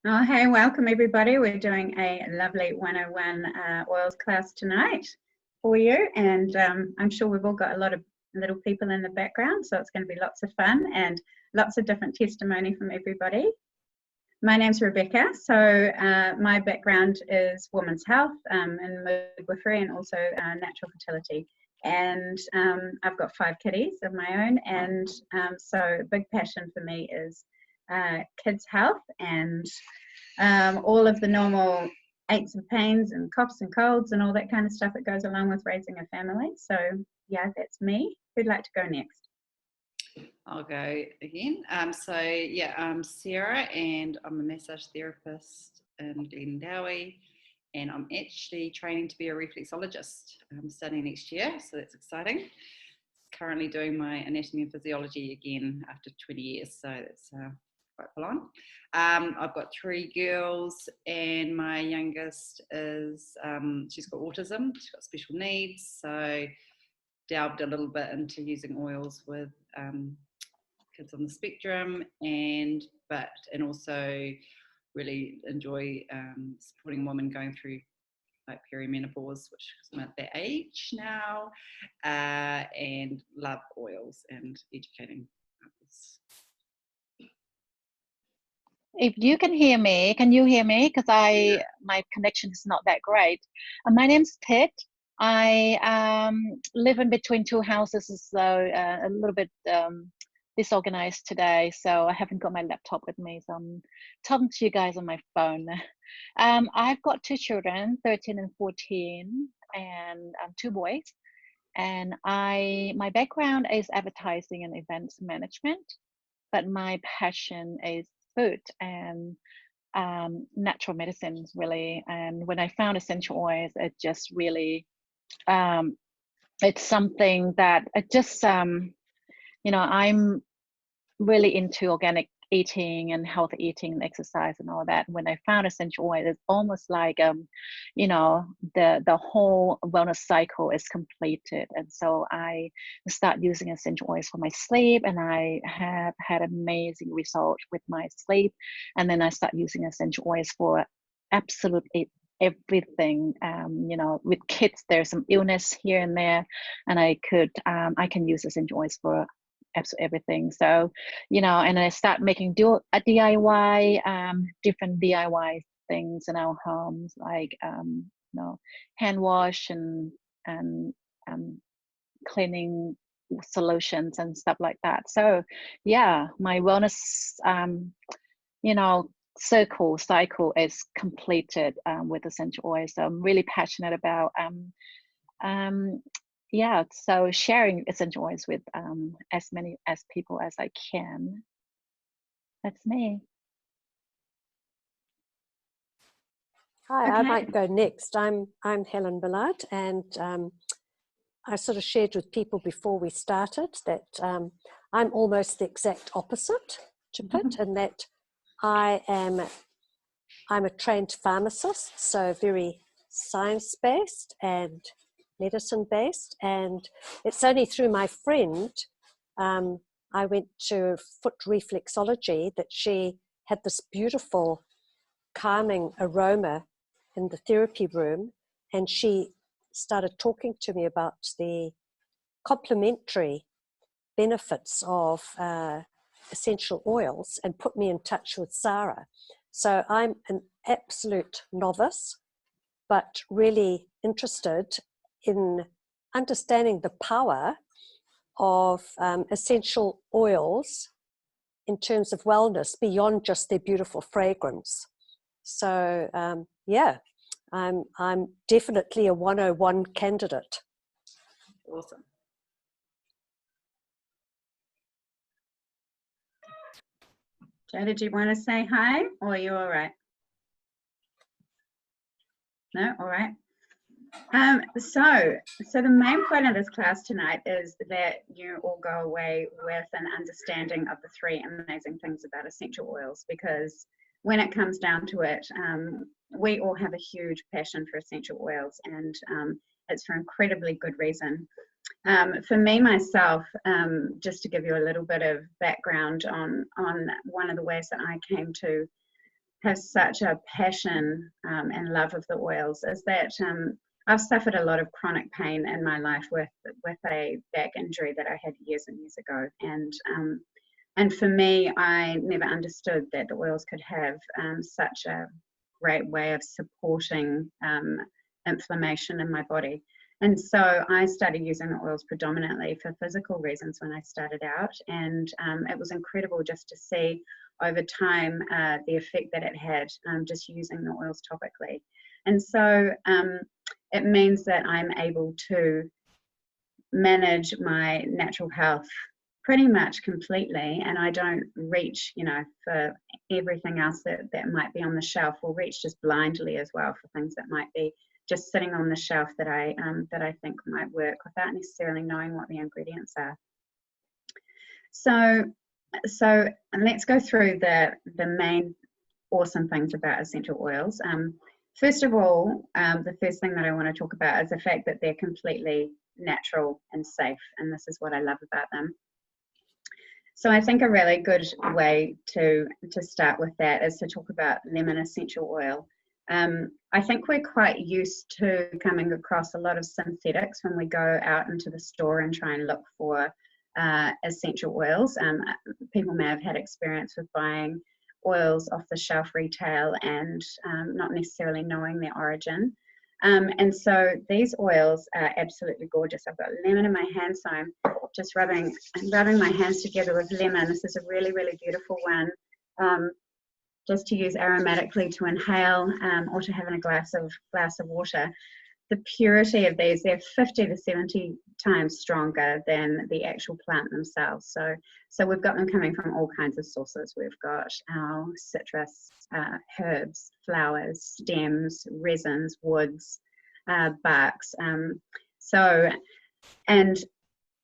Oh, hey, welcome everybody. We're doing a lovely 101 oils class tonight for you, and I'm sure we've all got a lot of little people in the background, so it's going to be lots of fun and lots of different testimony from everybody. My name's Rebecca, so my background is women's health and midwifery and also natural fertility. And I've got 5 kiddies of my own, and so a big passion for me is kids' health and all of the normal aches and pains and coughs and colds and all that kind of stuff that goes along with raising a family. So yeah, that's me. Who'd like to go next? I'll go again. I'm Sarah, and I'm a massage therapist in Glendowie, and I'm actually training to be a reflexologist. I'm studying next year, so that's exciting. Currently doing my anatomy and physiology again after 20 years, so that's quite full on. I've got 3 girls, and my youngest is, she's got autism, she's got special needs, so delved a little bit into using oils with kids on the spectrum, and also really enjoy supporting women going through like perimenopause, which I'm at that age now, and love oils and educating others. If you can hear me, can you hear me? Because my connection is not that great. My name's Pit. I live in between 2 houses, so a little bit disorganized today, so I haven't got my laptop with me, so I'm talking to you guys on my phone. I've got 2 children, 13 and 14, and 2 boys. And my background is advertising and events management, but my passion is food and natural medicines, really. And when I found essential oils, it just really, it's something that it just, I'm really into organic eating and healthy eating and exercise and all that. When I found essential oil, it's almost like the whole wellness cycle is completed. And so I start using essential oils for my sleep, and I have had amazing results with my sleep. And then I start using essential oils for absolutely everything. With kids, there's some illness here and there, and I can use essential oils for absolutely everything. So, and I start making DIY, different DIY things in our homes, like hand wash and cleaning solutions and stuff like that. So yeah, my wellness cycle is completed with essential oils. So I'm really passionate about so sharing essential oils with as many people as I can. That's me. Hi, Okay. I might go next. I'm Helen Ballard, and I sort of shared with people before we started that I'm almost the exact opposite to Pitt, in that I'm a trained pharmacist, so very science-based and medicine-based, and it's only through my friend I went to foot reflexology that she had this beautiful calming aroma in the therapy room, and she started talking to me about the complementary benefits of essential oils and put me in touch with Sara. So I'm an absolute novice, but really interested in understanding the power of essential oils in terms of wellness beyond just their beautiful fragrance. So I'm definitely a 101 candidate. Awesome. Joe, did you want to say hi, or are you all right? No, all right. So the main point of this class tonight is that you all go away with an understanding of the 3 amazing things about essential oils, because when it comes down to it, we all have a huge passion for essential oils, and it's for incredibly good reason. For me, myself, just to give you a little bit of background on one of the ways that I came to have such a passion and love of the oils is that I've suffered a lot of chronic pain in my life with a back injury that I had years and years ago, and for me, I never understood that the oils could have such a great way of supporting inflammation in my body. And so I started using the oils predominantly for physical reasons when I started out, and it was incredible just to see over time the effect that it had just using the oils topically. And so it means that I'm able to manage my natural health pretty much completely, and I don't reach, for everything else that might be on the shelf, or reach just blindly as well for things that might be just sitting on the shelf that I think might work without necessarily knowing what the ingredients are. So let's go through the main awesome things about essential oils. First of all, the first thing that I want to talk about is the fact that they're completely natural and safe, and this is what I love about them. So I think a really good way to start with that is to talk about lemon essential oil. I think we're quite used to coming across a lot of synthetics when we go out into the store and try and look for essential oils. People may have had experience with buying oils off the shelf retail and not necessarily knowing their origin. And so these oils are absolutely gorgeous. I've got lemon in my hand, so I'm just rubbing my hands together with lemon. This is a really, really beautiful one, just to use aromatically to inhale or to have in a glass of water. The purity of these, they're 50 to 70 times stronger than the actual plant themselves. So we've got them coming from all kinds of sources. We've got our citrus, herbs, flowers, stems, resins, woods, barks. And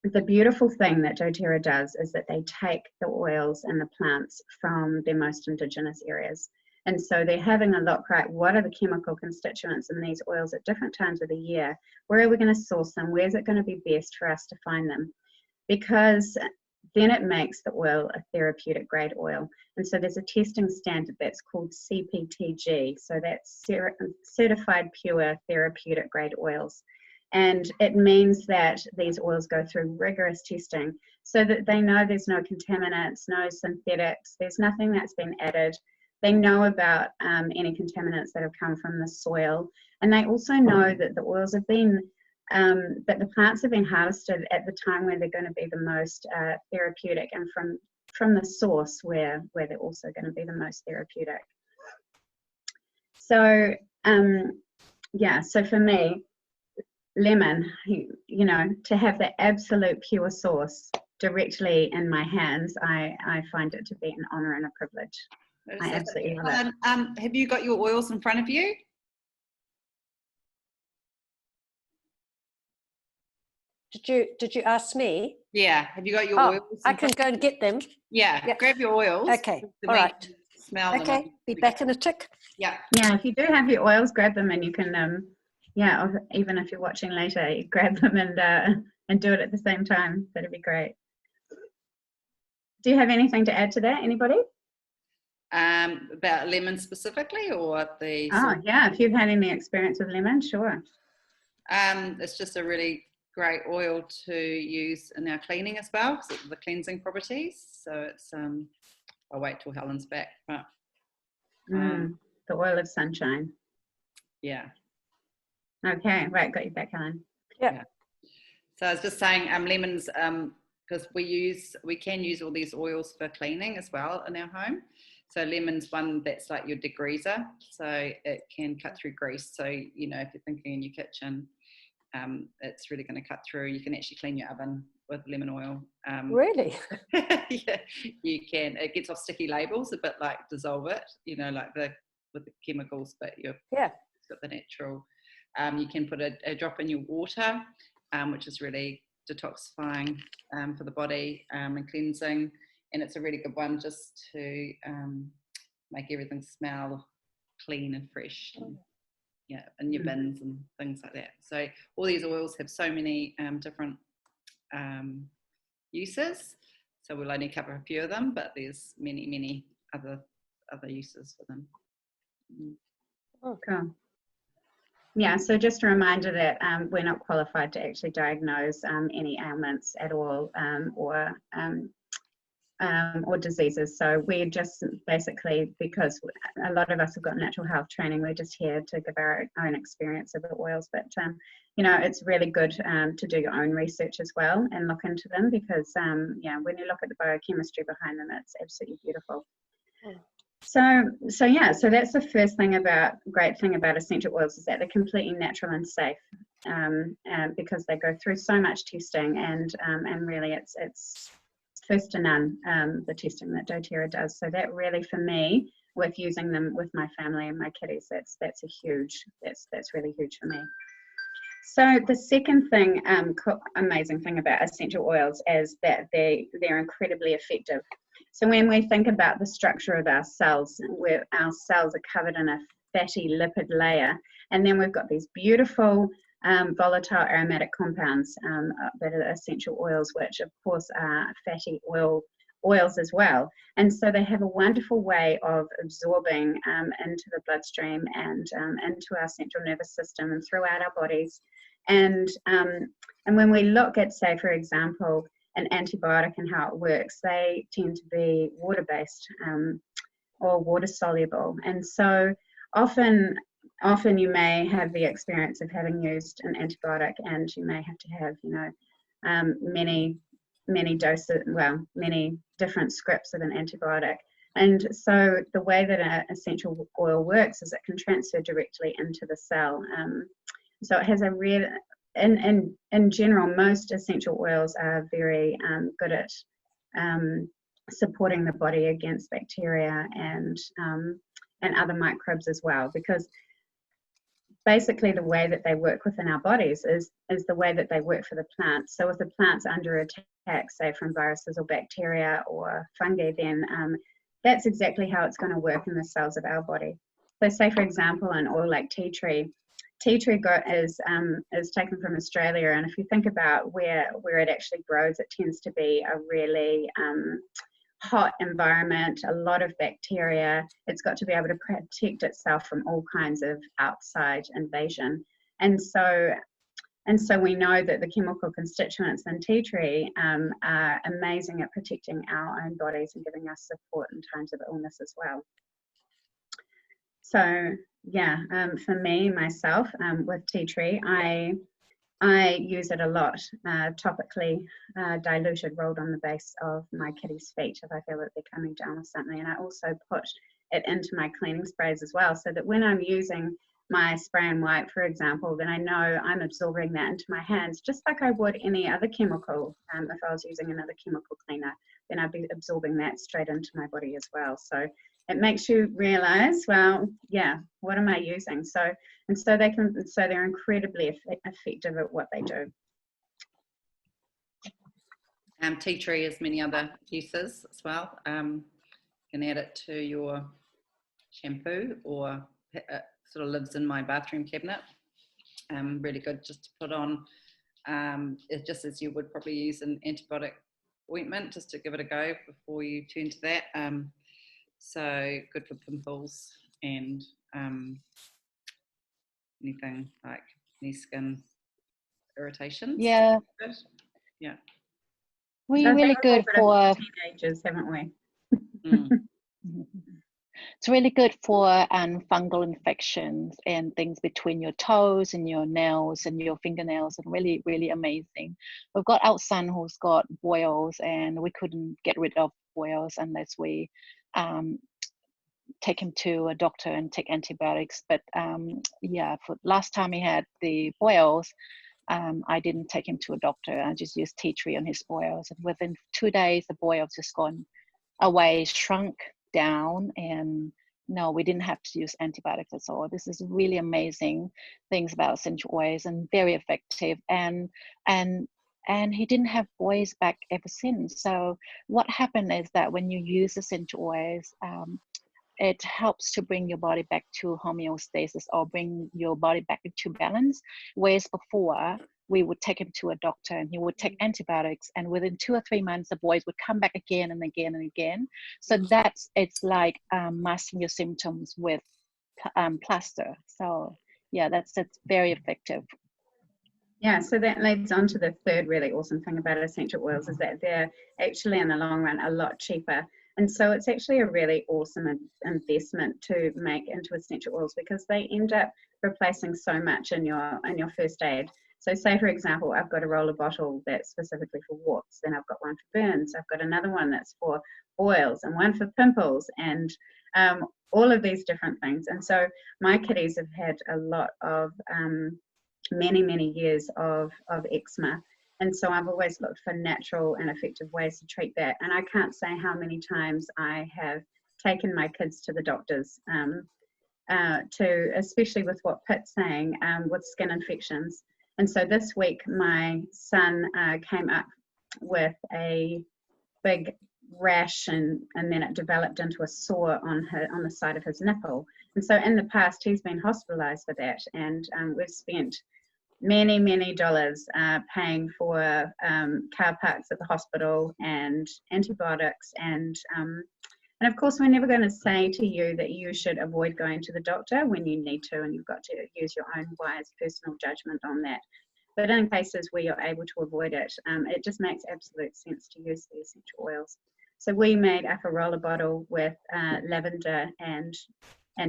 the beautiful thing that doTERRA does is that they take the oils and the plants from their most indigenous areas. And so they're having a look, right, what are the chemical constituents in these oils at different times of the year? Where are we going to source them? Where's it going to be best for us to find them? Because then it makes the oil a therapeutic grade oil. And so there's a testing standard that's called CPTG. So that's Certified Pure Therapeutic Grade Oils. And it means that these oils go through rigorous testing so that they know there's no contaminants, no synthetics, there's nothing that's been added. They know about any contaminants that have come from the soil. And they also know that the oils have been, that the plants have been harvested at the time where they're going to be the most therapeutic, and from the source where they're also going to be the most therapeutic. So, yeah, so for me, lemon, to have the absolute pure source directly in my hands, I find it to be an honor and a privilege. I absolutely love it. Have you got your oils in front of you? Did you ask me? Yeah. Have you got your oils? I can go and get them. Yeah. Yep. Grab your oils. Okay. All right. Smell them. Okay. Be back in a tick. Yeah. Yeah. If you do have your oils, grab them, and you can, or even if you're watching later, you grab them and do it at the same time. That'd be great. Do you have anything to add to that? Anybody? About lemon specifically, or the? Oh yeah, if you've had any experience with lemon, sure. It's just a really great oil to use in our cleaning as well, because of the cleansing properties. So it's I'll wait till Helen's back, but the oil of sunshine. Yeah. Okay, right, got you back, Helen. Yeah. So I was just saying, lemons, because we can use all these oils for cleaning as well in our home. So lemon's one that's like your degreaser, so it can cut through grease. So, if you're thinking in your kitchen, it's really going to cut through. You can actually clean your oven with lemon oil. Really? Yeah, you can. It gets off sticky labels, a bit like dissolve it, like with the chemicals, but it's got the natural. You can put a drop in your water, which is really detoxifying for the body and cleansing. And it's a really good one just to make everything smell clean and fresh. And, in your bins and things like that. So all these oils have so many different uses. So we'll only cover a few of them, but there's many, many other uses for them. Cool. Yeah, so just a reminder that we're not qualified to actually diagnose any ailments at all, or diseases. So we're just basically, because a lot of us have got natural health training, we're just here to give our own experience of the oils. But you know, it's really good to do your own research as well and look into them, because yeah, when you look at the biochemistry behind them, it's absolutely beautiful. So yeah, so that's the first thing great thing about essential oils, is that they're completely natural and safe, because they go through so much testing, and really it's first to none, the testing that doTERRA does. So that really, for me, with using them with my family and my kitties, that's really huge for me. So the second thing, amazing thing about essential oils is that they're incredibly effective. So when we think about the structure of our cells, where our cells are covered in a fatty lipid layer, and then we've got these beautiful volatile aromatic compounds that are essential oils, which of course are fatty oils as well. And so they have a wonderful way of absorbing into the bloodstream and into our central nervous system and throughout our bodies. And when we look at, say, for example, an antibiotic and how it works, they tend to be water-based or water-soluble. And so often you may have the experience of having used an antibiotic, and you may have to have, you know, many doses, well, many different scripts of an antibiotic. And so the way that an essential oil works is it can transfer directly into the cell. So it has a real, in general, most essential oils are very good at supporting the body against bacteria and other microbes as well, because basically the way that they work within our bodies is the way that they work for the plants. So if the plant's under attack, say from viruses or bacteria or fungi, then that's exactly how it's going to work in the cells of our body. So say, for example, an oil like tea tree is taken from Australia, and if you think about where it actually grows, it tends to be a really hot environment, a lot of bacteria. It's got to be able to protect itself from all kinds of outside invasion. And so we know that the chemical constituents in tea tree are amazing at protecting our own bodies and giving us support in times of illness as well. So yeah, for me, myself, with tea tree, I use it a lot, topically diluted, rolled on the base of my kitty's feet if I feel that they're coming down with something. And I also put it into my cleaning sprays as well, so that when I'm using my spray and wipe, for example, then I know I'm absorbing that into my hands, just like I would any other chemical. If I was using another chemical cleaner, then I'd be absorbing that straight into my body as well. So it makes you realize, well, yeah, what am I using? So they're incredibly effective at what they do. Tea tree has many other uses as well. You can add it to your shampoo, or sort of lives in my bathroom cabinet. Really good just to put on, just as you would probably use an antibiotic ointment, just to give it a go before you turn to that. So good for pimples and anything like knee skin irritations. Yeah. Yeah. We're really good for teenagers, haven't we? It's really good for fungal infections and things between your toes and your nails and your fingernails, and really, really amazing. We've got our son who's got boils, and we couldn't get rid of boils unless we take him to a doctor and take antibiotics. But yeah, for last time he had the boils, I didn't take him to a doctor. I just used tea tree on his boils, and within 2 days the boils just gone away, shrunk down, and no, we didn't have to use antibiotics at all. This is really amazing things about essential oils, and very effective, and he didn't have boils back ever since. So what happened is that when you use essential oils, it helps to bring your body back to homeostasis, or bring your body back into balance. Whereas before, we would take him to a doctor and he would take antibiotics, and within 2 or 3 months, the boys would come back again and again and again. So it's like masking your symptoms with plaster. So yeah, that's very effective. Yeah, so that leads on to the third really awesome thing about essential oils is that they're actually in the long run a lot cheaper. And so it's actually a really awesome investment to make into essential oils because they end up replacing so much in your first aid. So say for example, I've got a roller bottle that's specifically for warts, then I've got one for burns, I've got another one that's for boils and one for pimples and all of these different things. And so my kiddies have had a lot of many years of eczema, and so I've always looked for natural and effective ways to treat that. And I can't say how many times I have taken my kids to the doctors especially with what Pitt's saying, with skin infections. And so this week my son came up with a big rash and then it developed into a sore on the side of his nipple. And so in the past he's been hospitalized for that, and we've spent many dollars paying for car parks at the hospital and antibiotics, and of course we're never going to say to you that you should avoid going to the doctor when you need to, and you've got to use your own wise personal judgment on that. But in cases where you're able to avoid it, it just makes absolute sense to use the essential oils. So we made up a roller bottle with lavender and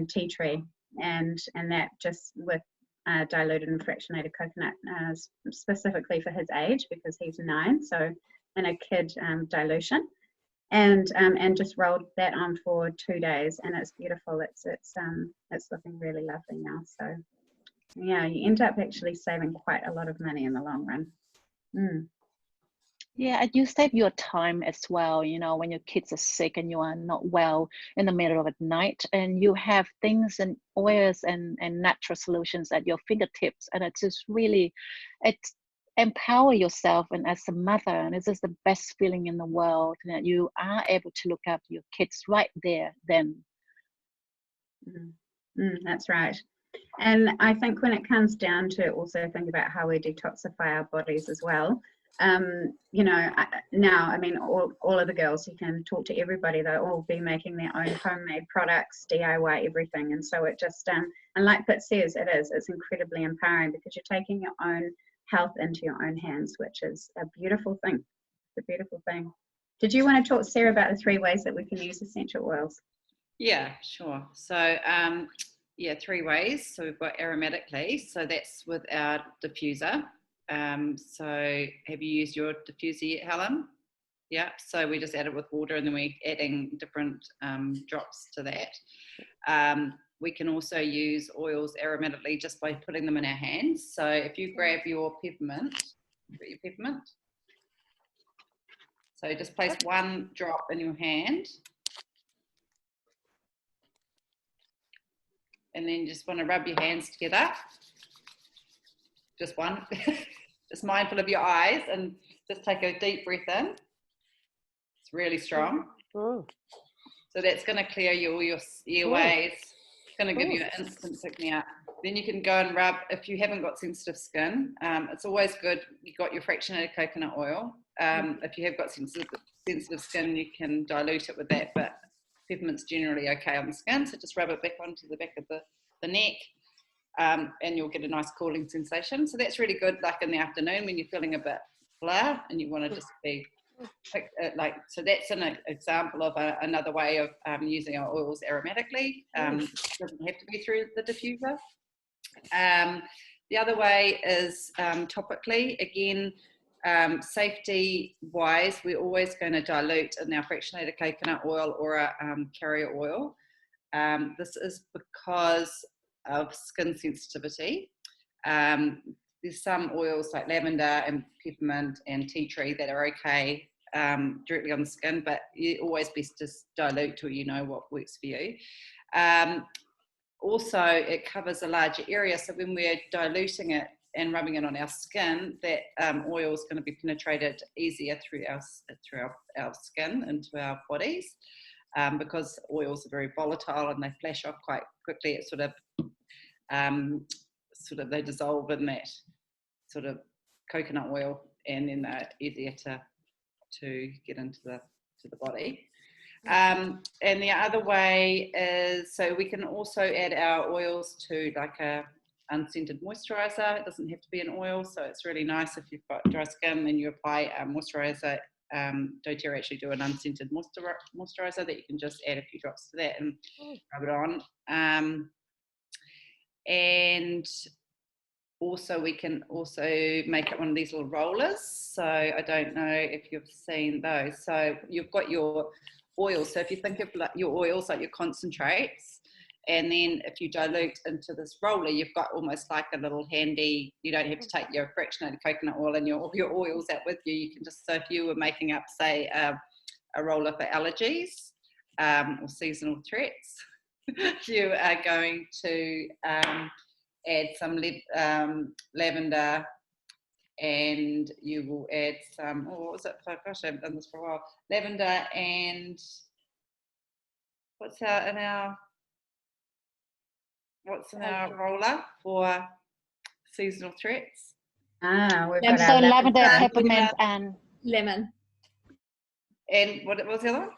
tea tree, and that just with diluted and fractionated coconut, specifically for his age because he's 9, so in a kid dilution, and just rolled that on for 2 days, and it's beautiful. It's looking really lovely now. So yeah, you end up actually saving quite a lot of money in the long run. Yeah, and you save your time as well, you know, when your kids are sick and you are not well in the middle of the night, and you have things and oils and natural solutions at your fingertips. And it's just really, it's empower yourself, and as a mother, and it's just the best feeling in the world that you are able to look after your kids right there then. That's right. And I think when it comes down to also think about how we detoxify our bodies as well, you know, now, I mean, all of the girls, you can talk to everybody, they'll all be making their own homemade products, DIY everything. And so it just, and like Pitt says, it's incredibly empowering because you're taking your own health into your own hands, which is a beautiful thing. It's a beautiful thing. Did you want to talk, Sarah, about the 3 ways that we can use essential oils? Yeah, sure. So, yeah, 3 ways. So we've got aromatically, so that's with our diffuser. So have you used your diffuser yet, Helen? Yeah, so we just add it with water and then we're adding different drops to that. We can also use oils aromatically just by putting them in our hands. So if you grab your peppermint, so just place 1 drop in your hand, and then you just want to rub your hands together. Just 1. Just mindful of your eyes, and just take a deep breath in. It's really strong. So that's going to clear all your airways. It's going to give you an instant pick-me-up. Then you can go and rub, if you haven't got sensitive skin, it's always good, you've got your fractionated coconut oil. If you have got sensitive skin, you can dilute it with that, but peppermint's generally okay on the skin, so just rub it back onto the back of the neck. And you'll get a nice cooling sensation. So that's really good, like in the afternoon when you're feeling a bit flat and you want to just be like, so that's an example of another way of using our oils aromatically. It doesn't have to be through the diffuser. The other way is topically. Again, safety wise, we're always going to dilute in our fractionated coconut oil or a carrier oil. This is because of skin sensitivity. There's some oils like lavender and peppermint and tea tree that are okay directly on the skin, but always best to dilute till you know what works for you. Also, it covers a larger area, so when we're diluting it and rubbing it on our skin, that oil is going to be penetrated easier through our skin into our bodies. Because oils are very volatile and they flash off quite quickly, it sort of they dissolve in that sort of coconut oil, and then they're easier to get into the body. And the other way is, so we can also add our oils to like a unscented moisturizer. It doesn't have to be an oil, so it's really nice if you've got dry skin and you apply moisturizer. doTERRA actually do an unscented moisturizer that you can just add a few drops to that and rub it on. And also we can also make it one of these little rollers. So I don't know if you've seen those. So you've got your oil. So if you think of like your oils, like your concentrates, and then if you dilute into this roller, you've got almost like a little handy, you don't have to take your fractionated coconut oil and your oils out with you. You can just, so if you were making up, say, a roller for allergies or seasonal threats, you are going to add some lavender, and you will add some, oh, what was it? Oh, gosh, I haven't done this for a while. Lavender and what's in our roller for seasonal threats? We've got So our lavender, peppermint, and lemon. And what was the other one?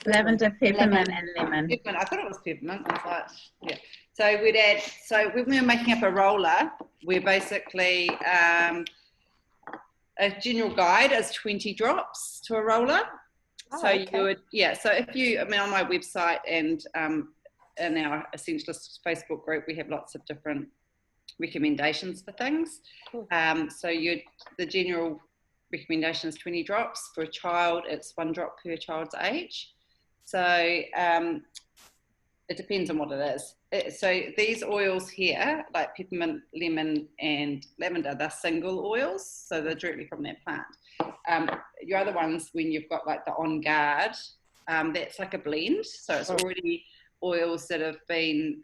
lavender, peppermint, and lemon. Peppermint. I thought it was peppermint. I was like, yeah. So we'd add, so when we were making up a roller, we're basically, a general guide is 20 drops to a roller. So you would, yeah, so if you, I mean, on my website and in our Essentialists Facebook group, we have lots of different recommendations for things. Cool. So the general recommendation is 20 drops. For a child, it's 1 drop per child's age. So it depends on what it is. So these oils here, like peppermint, lemon, and lavender, they're single oils, so they're directly from that plant. Your other ones, when you've got like the On Guard, that's like a blend. So it's already oils that have been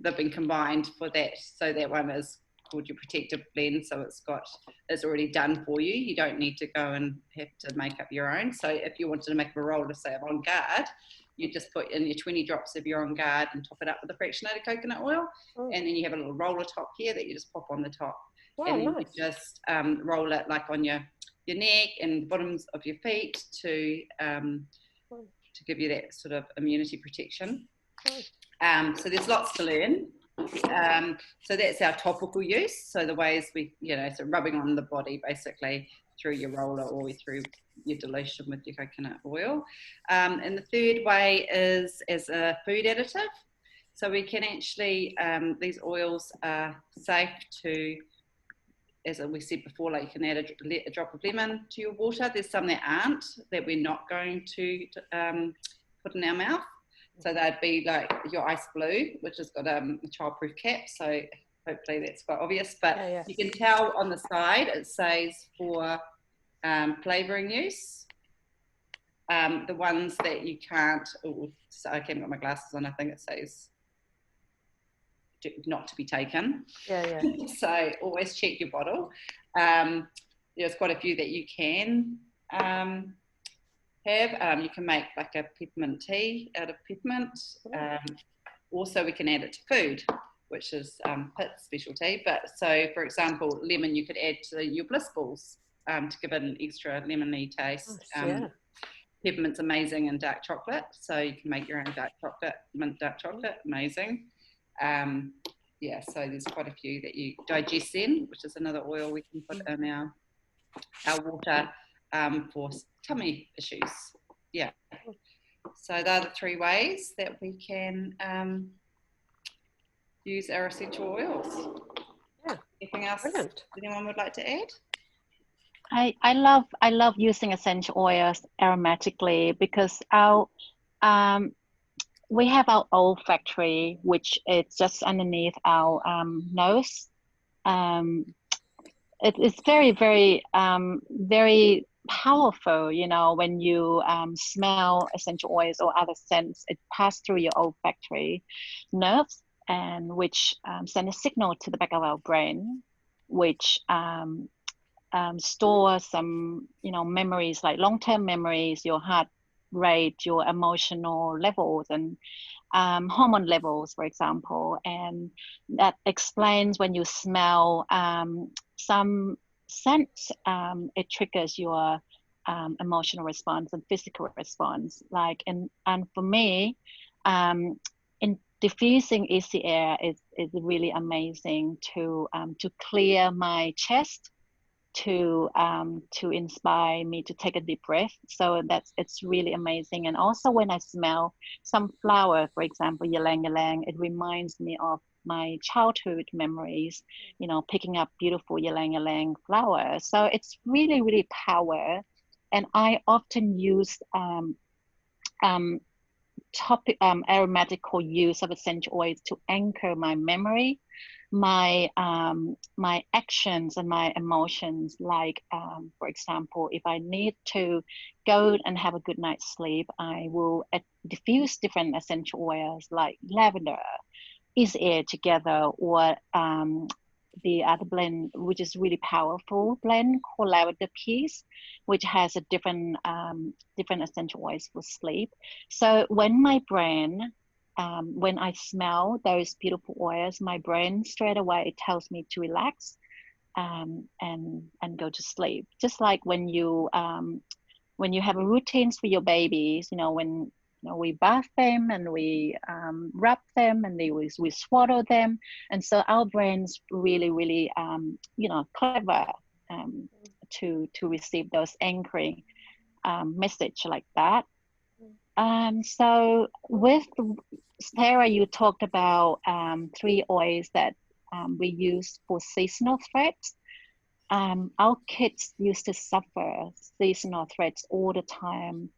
they've been combined for that. So that one is called your protective blend. So it's already done for you. You don't need to go and have to make up your own. So if you wanted to make a roller, say, of On Guard, you just put in your 20 drops of your On Guard and top it up with the fractionated coconut oil. And then you have a little roller top here that you just pop on the top. And then you just roll it like on your neck and bottoms of your feet to give you that sort of immunity protection. So there's lots to learn. So that's our topical use. So the ways we, so rubbing on the body basically through your roller or through your dilution with your coconut oil. And the third way is as a food additive. So we can actually, these oils are safe to, as we said before, like you can add a drop of lemon to your water. There's some that aren't, that we're not going to put in our mouth. So that'd be like your Ice Blue, which has got a childproof cap. So hopefully that's quite obvious. But you can tell on the side, it says for flavouring use. The ones that you can't, so I haven't got my glasses on, I think it says not to be taken. So always check your bottle. There's quite a few that you can have. You can make like a peppermint tea out of peppermint. Also we can add it to food, which is Pitt's specialty. But so for example, lemon you could add to your bliss balls to give it an extra lemony taste. Peppermint's amazing in dark chocolate, so you can make your own dark chocolate, mint dark chocolate, amazing. So there's quite a few that you digest in, which is another oil we can put in our water for tummy issues. So they're the 3 ways that we can use our essential oils. Anything else anyone would like to add? I love using essential oils aromatically because we have our olfactory, which is just underneath our nose. It's very, very, very powerful, when you smell essential oils or other scents. It passes through your olfactory nerves, and which send a signal to the back of our brain, which store some, memories, like long-term memories, your heart rate, your emotional levels, and hormone levels, for example. And that explains when you smell some scents, it triggers your emotional response and physical response. Like, and for me, in diffusing easy air is really amazing to clear my chest, to inspire me to take a deep breath. So it's really amazing. And also when I smell some flower, for example, ylang ylang, it reminds me of my childhood memories, you know, picking up beautiful ylang ylang flowers. So it's really, really power. And I often use aromatical use of essential oils to anchor my memory, my actions and my emotions. Like for example, if I need to go and have a good night's sleep, I will diffuse different essential oils like lavender, easy air together, or the other blend, which is really powerful blend called Lavender Peace, which has a different essential oils for sleep. So when my brain, when I smell those beautiful oils, my brain straight away tells me to relax and go to sleep. Just like when you have routines for your babies, you know, when we bath them and we wrap them and we swaddle them. And so our brain's really, really, clever to receive those anchoring message like that. So with Sarah, you talked about 3 oils that we use for seasonal threats. Our kids used to suffer seasonal threats all the time,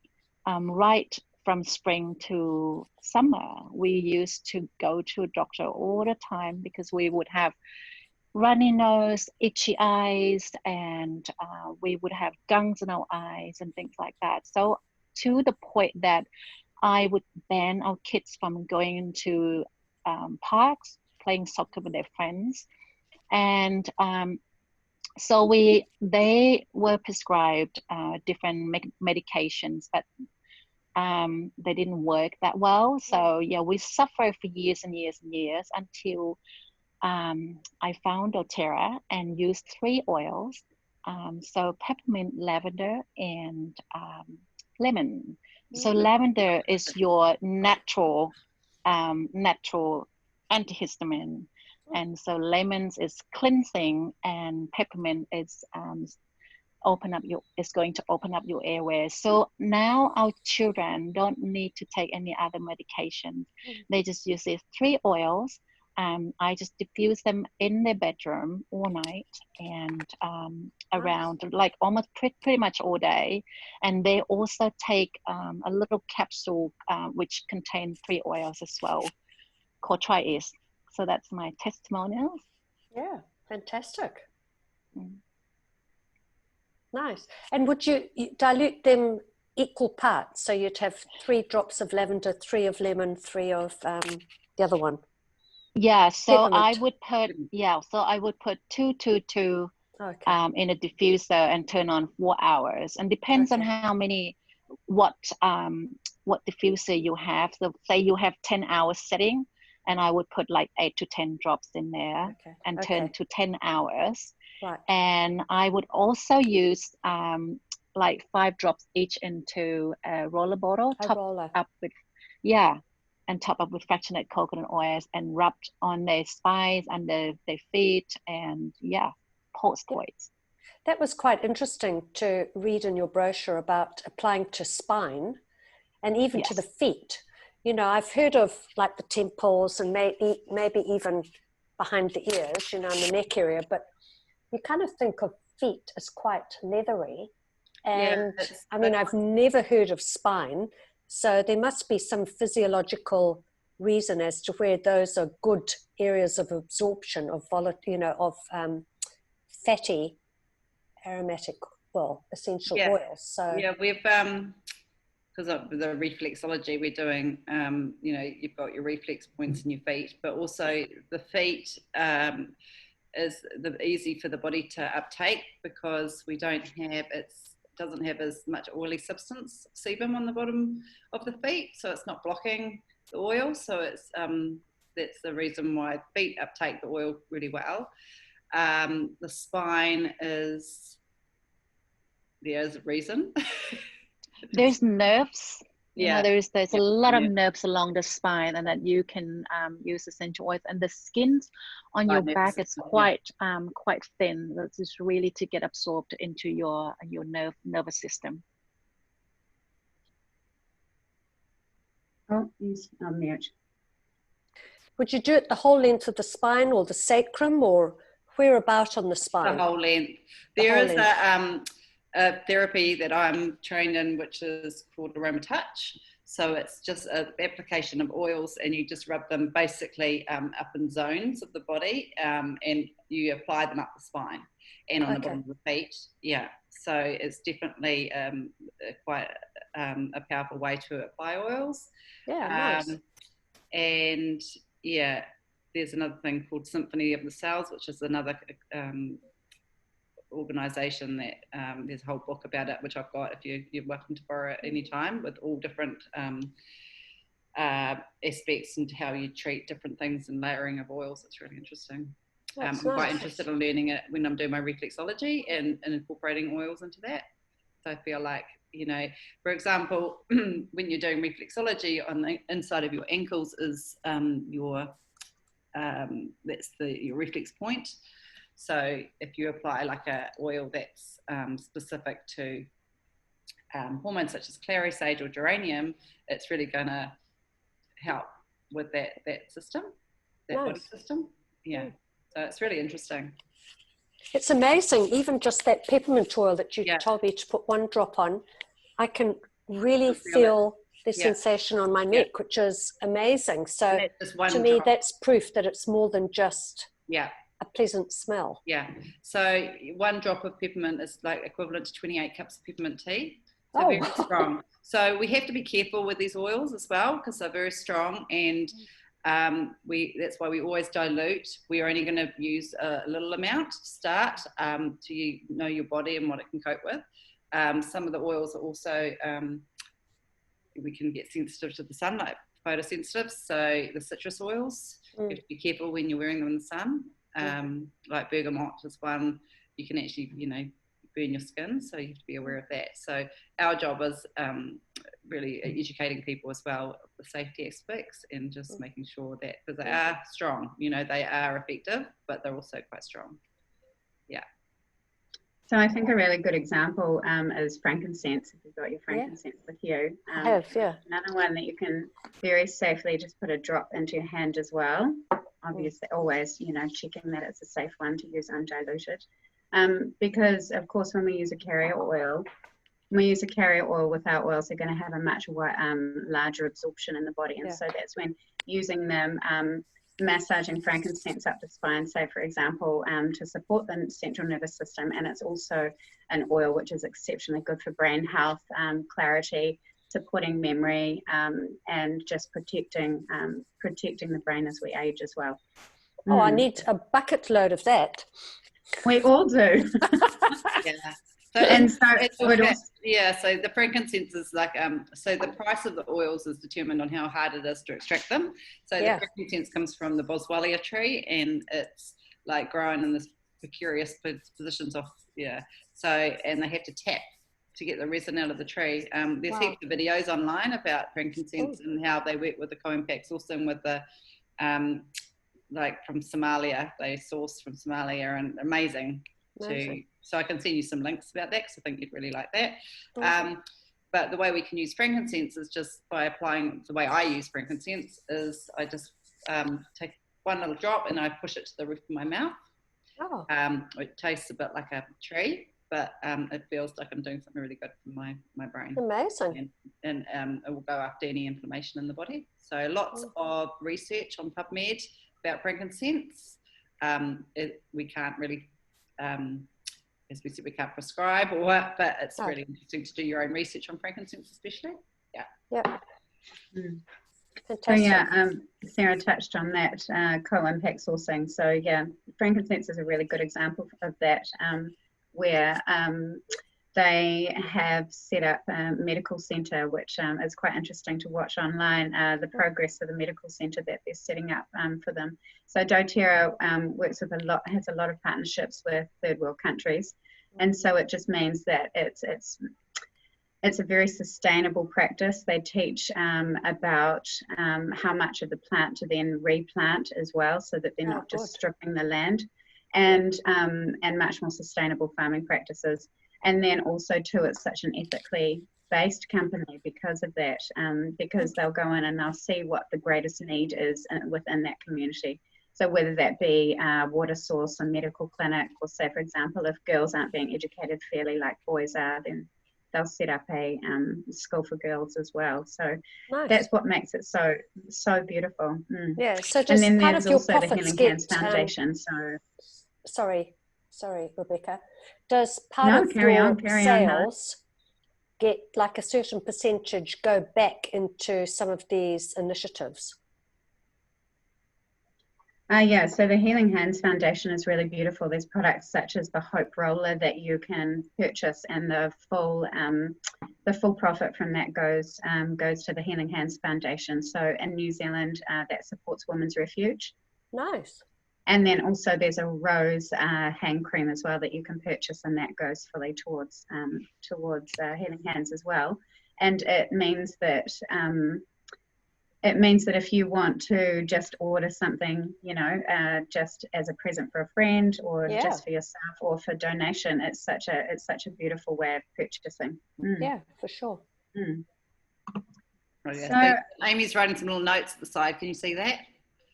right from spring to summer. We used to go to a doctor all the time because we would have runny nose, itchy eyes, and we would have gungs in our eyes and things like that. So to the point that I would ban our kids from going to parks, playing soccer with their friends. And so they were prescribed different medications, but they didn't work that well. So yeah, we suffered for years and years and years until I found doTERRA and used 3 oils. So peppermint, lavender, and lemon. So lavender is your natural antihistamine, and so lemons is cleansing, and peppermint is going to open up your airways. So now our children don't need to take any other medications. They just use these 3 oils. I just diffuse them in their bedroom all night and around, like almost pretty much all day. And they also take a little capsule which contains 3 oils as well, called Tri-Ease. So that's my testimonials. Yeah, fantastic. Nice. And would you dilute them equal parts? So you'd have 3 drops of lavender, 3 of lemon, 3 of the other one. Yeah, so Peppermint. I would put 2, 2, 2 Okay. in a diffuser and turn on 4 hours, and depends on how many, what diffuser you have. So say you have 10 hours setting, and I would put like 8 to 10 drops in there and turn to 10 hours. Right. And I would also use like 5 drops each into a roller bottle, top up with fractionated coconut oils and rubbed on their spines, under their feet, and post-voids. That was quite interesting to read in your brochure about applying to spine and even to the feet. You know, I've heard of like the temples and maybe even behind the ears, you know, in the neck area, but you kind of think of feet as quite leathery. And I mean, I've never heard of spine. So there must be some physiological reason as to where those are good areas of absorption of fatty aromatic, essential oils. So yeah, we've because of the reflexology we're doing, you've got your reflex points in your feet, but also the feet is easy for the body to uptake because we doesn't have as much oily substance, sebum, on the bottom of the feet, so it's not blocking the oil. So it's that's the reason why feet uptake the oil really well. The spine is there's a reason. There's nerves. You know, there's a lot of yeah. nerves along the spine, and that you can use essential oils. And the skin on your back is quite thin. That's just really to get absorbed into your nervous system. Oh, he's on mute. Would you do it the whole length of the spine, or the sacrum, or whereabout on the spine? The whole length. There is a therapy that I'm trained in, which is called Aroma Touch. So it's just an application of oils, and you just rub them basically up in zones of the body, and you apply them up the spine and on the bottom of the feet. Yeah. So it's definitely quite a powerful way to apply oils. Yeah, nice. And yeah, there's another thing called Symphony of the Cells, which is another organisation that there's a whole book about it, which I've got if you're welcome to borrow it anytime, with all different aspects and how you treat different things and layering of oils. It's really interesting. I'm quite interested in learning it when I'm doing my reflexology and incorporating oils into that. So I feel like, you know, for example, when you're doing reflexology, on the inside of your ankles is your reflex point. So if you apply like a oil that's specific to hormones such as clary sage or geranium, it's really going to help with that system, that body system. Yeah. So it's really interesting. It's amazing. Even just that peppermint oil that you told me to put one drop on, I can really feel the sensation on my neck, which is amazing. So to me, that's proof that it's more than just a pleasant smell. Yeah. So one drop of peppermint is like equivalent to 28 cups of peppermint tea. So very strong. So we have to be careful with these oils as well, because they're very strong, and that's why we always dilute. We're only going to use a little amount to start, to know your body and what it can cope with. Some of the oils are also, we can get sensitive to the sunlight, photosensitive. So the citrus oils, you have to be careful when you're wearing them in the sun. Like bergamot is one, you can actually, you know, burn your skin, so you have to be aware of that. So our job is really educating people as well of the safety aspects, and just making sure that, because they are strong, you know, they are effective, but they're also quite strong. Yeah. So I think a really good example is frankincense. If you've got your frankincense with you, I have, another one that you can very safely just put a drop into your hand as well. Obviously, always, you know, checking that it's a safe one to use undiluted. Because of course, when we use a carrier oil, with our oils, they're going to have a much larger absorption in the body, and so that's when using them, massaging frankincense up the spine, say for example, to support the central nervous system. And it's also an oil which is exceptionally good for brain health, clarity, supporting memory, and just protecting the brain as we age as well. Oh, I need a bucket load of that. We all do. So the frankincense is like, so the price of the oils is determined on how hard it is to extract them. So the frankincense comes from the boswellia tree, and it's like growing in this precarious positions so, and they have to tap to get the resin out of the tree. There's heaps of videos online about frankincense and how they work with the co-impacts, also with the like from Somalia, they source from Somalia, and amazing. So I can send you some links about that, because I think you'd really like that. But the way we can use frankincense is just by applying, the way I use frankincense is I just take one little drop and I push it to the roof of my mouth. It tastes a bit like a tree, but it feels like I'm doing something really good for my brain. Amazing. And it will go after any inflammation in the body. So lots of research on PubMed about frankincense. We can't really, as we said, we can't prescribe or what, but it's really interesting to do your own research on frankincense, especially. Fantastic. So Sarah touched on that co-impact sourcing. So frankincense is a really good example of that, where they have set up a medical centre, which is quite interesting to watch online, the progress of the medical centre that they're setting up for them. So doTERRA works with has a lot of partnerships with third world countries, And so it just means that it's a very sustainable practice. They teach about how much of the plant to then replant as well, so that they're not just stripping the land, and much more sustainable farming practices. And then also too, it's such an ethically based company because of that, because they'll go in and they'll see what the greatest need is within that community. So whether that be water source, a medical clinic, or say, for example, if girls aren't being educated fairly like boys are, then they'll set up a school for girls as well. So that's what makes it so beautiful. Yeah. So and then part there's of your also the profits Healing Hands Foundation. Sorry, Rebecca. Does part of your sales get like a certain percentage go back into some of these initiatives? Yeah, so the Healing Hands Foundation is really beautiful. There's products such as the Hope Roller that you can purchase, and the full profit from that goes to the Healing Hands Foundation. So in New Zealand, that supports Women's Refuge. Nice. And then also there's a rose hand cream as well that you can purchase, and that goes fully towards Healing Hands as well. And it means that if you want to just order something, just as a present for a friend, or just for yourself, or for donation, it's such a beautiful way of purchasing. Yeah, for sure. So Amy's writing some little notes at the side. Can you see that?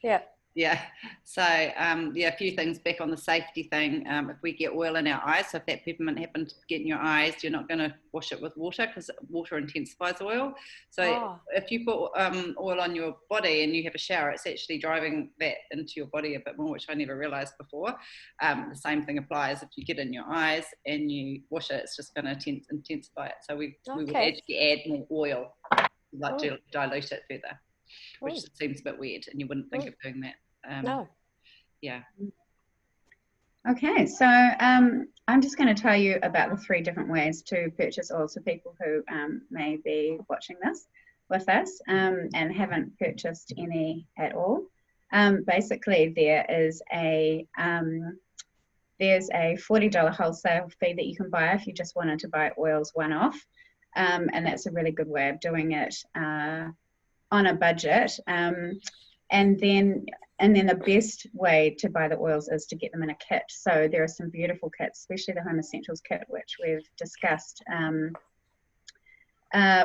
Yeah. Yeah. So, a few things back on the safety thing. If we get oil in our eyes, so if that peppermint happened to get in your eyes, you're not going to wash it with water, because water intensifies oil. So if you put oil on your body and you have a shower, it's actually driving that into your body a bit more, which I never realised before. The same thing applies if you get in your eyes and you wash it, it's just going to intensify it. So we would actually add more oil, like to dilute it further, which seems a bit weird, and you wouldn't think of doing that. No. Yeah. Okay, so I'm just going to tell you about the 3 different ways to purchase oils for people who may be watching this with us and haven't purchased any at all. Basically, there's a $40 wholesale fee that you can buy if you just wanted to buy oils one-off, and that's a really good way of doing it on a budget. And then the best way to buy the oils is to get them in a kit. So there are some beautiful kits, especially the Home Essentials kit, which we've discussed,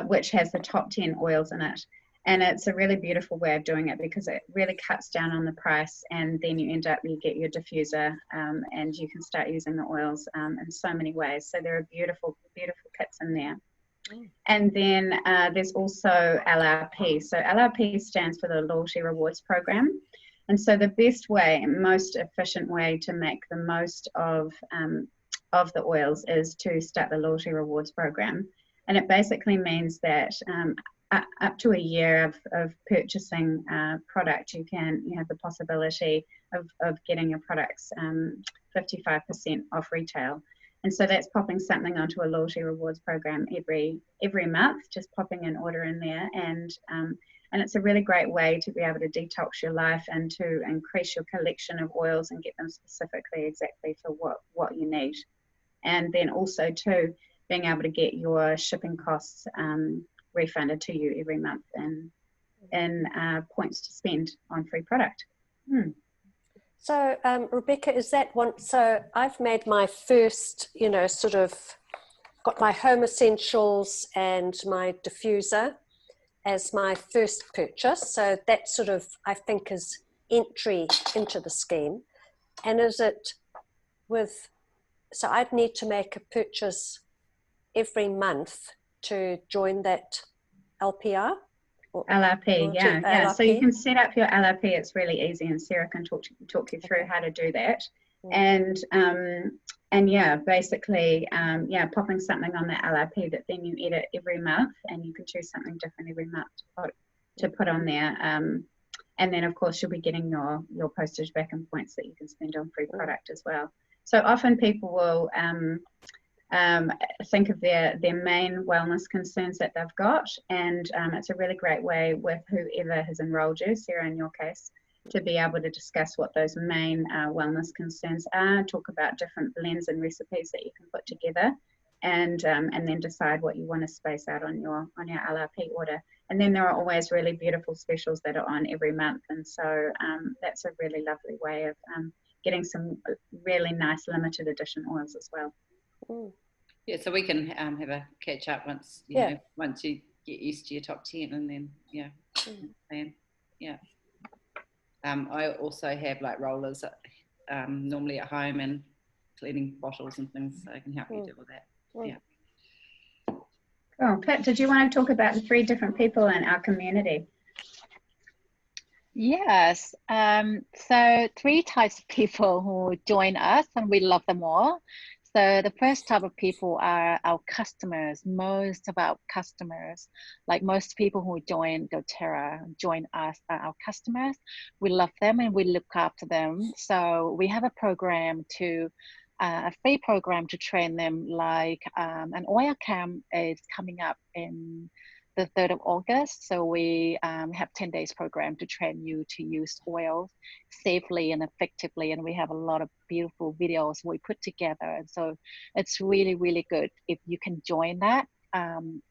which has the top 10 oils in it. And it's a really beautiful way of doing it, because it really cuts down on the price, and then you get your diffuser, and you can start using the oils in so many ways. So there are beautiful, beautiful kits in there. And then there's also LRP. So LRP stands for the Loyalty Rewards Program. And so the best way and most efficient way to make the most of the oils is to start the Loyalty Rewards Program. And it basically means that up to a year of purchasing product, you have the possibility of getting your products 55% off retail. And so that's popping something onto a Loyalty Rewards Program every month, just popping an order in there. And it's a really great way to be able to detox your life and to increase your collection of oils and get them specifically exactly for what you need. And then also too, being able to get your shipping costs refunded to you every month, and points to spend on free product. So Rebecca, is that one? So I've made my first, sort of got my Home Essentials and my diffuser as my first purchase. So that sort of, I think, is entry into the scheme. And is it so I'd need to make a purchase every month to join that LPR? LRP, yeah. LRP. So you can set up your LRP. It's really easy, and Sarah can talk you through how to do that. And yeah, basically, popping something on the LRP that then you edit every month, and you can choose something different every month to put on there. And then of course you'll be getting your postage back and points that you can spend on free product as well. So often people will think of their main wellness concerns that they've got, and it's a really great way with whoever has enrolled you, Sarah in your case, to be able to discuss what those main wellness concerns are, talk about different blends and recipes that you can put together, and then decide what you want to space out on your LRP order. And then there are always really beautiful specials that are on every month, and so that's a really lovely way of getting some really nice limited edition oils as well. Mm. Yeah, so we can have a catch up once you know, once you get used to your top 10, and then plan. Yeah. I also have like rollers normally at home and cleaning bottles and things, so I can help you do all that. Yeah. Cool. Pat, did you want to talk about the 3 different people in our community? Yes. So 3 types of people who join us, and we love them all. So the first type of people are our customers. Most of our customers, like most people who join doTERRA, join us, are our customers. We love them and we look after them. So we have a program a free program to train them, like an oil camp is coming up in the 3rd of August. So we have 10 days program to train you to use oils safely and effectively. And we have a lot of beautiful videos we put together. And so it's really, really good. If you can join that,